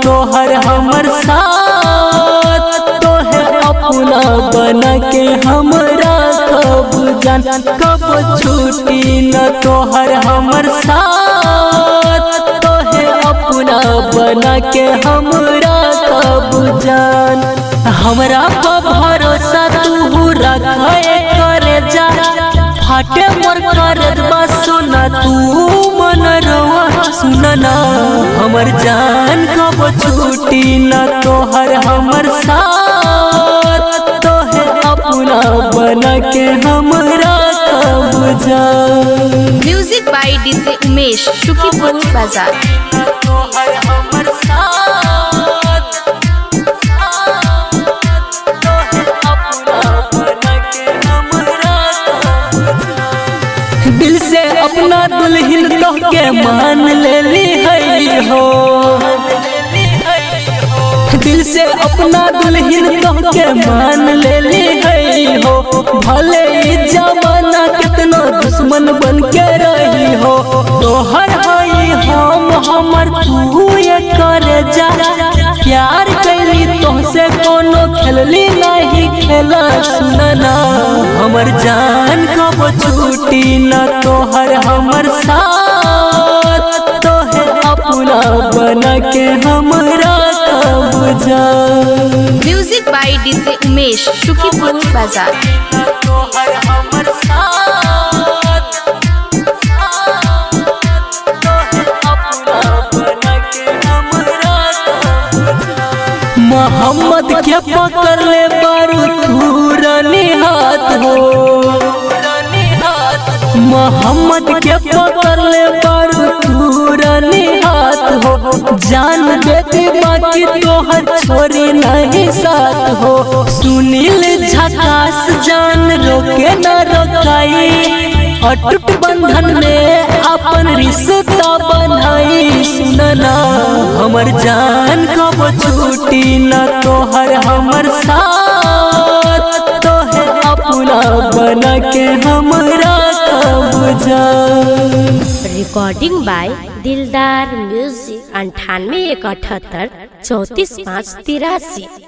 तोहर हमर साथ, तोहे अपना बना के हमरा कब जान, कब छूटी न तोहर हमर साथ, तोहे अपना बना के हमरा कब जान। हमरा पर भरोसा तू रखे करे जा, फाटे मोर करत बा सुना तू मन रवा सुनना, हमर जान कब छूटी न तोहर हमर साथ, तोहे अपना बना के हमरा कब जान। Music by DJ Umesh, Shukipur बाजार। तोहर हमर साथ, तोहे अपना बना के हमरा कब जान। दिल से अपना दुल्हन कह के मान लेली है हो, दिल से अपना दुल्हन कह के मान लेली है हो, भले ही जमाना कितना दुश्मन बन के रही हो, तोहर हई हम हमर तू ये करे जा, प्यार कैली तोहसे कोनो खेलली नहीं खेला सुनना, हमर जान कब छूटी न तोहर हमर साथ, तोहे अपना बना के हमरा कब जान। Music by DJ Umesh, Shukipur बाजार। तोहर हमर साथ, तोहे अपना बना के हमरा कब जान। मोहम्मद के पकड़ ले बारू धूरनी हाथ हो, मोहम्मद के पकड़ ले बारू धूरनी हाथ हो, जान देती बाकी तोहर छोरी नहीं साथ हो, सुनील झकास जान रोके न रोकाई, अटूट बंधन में अपन रिश्ता बनाई सुनना, हमर जान कब छूटी न तोहर हमर साथ, तोहे अपना बना के हमरा कब जान। रिकॉर्डिंग बाय दिलदार म्यूजिक 98 178 34 5 83।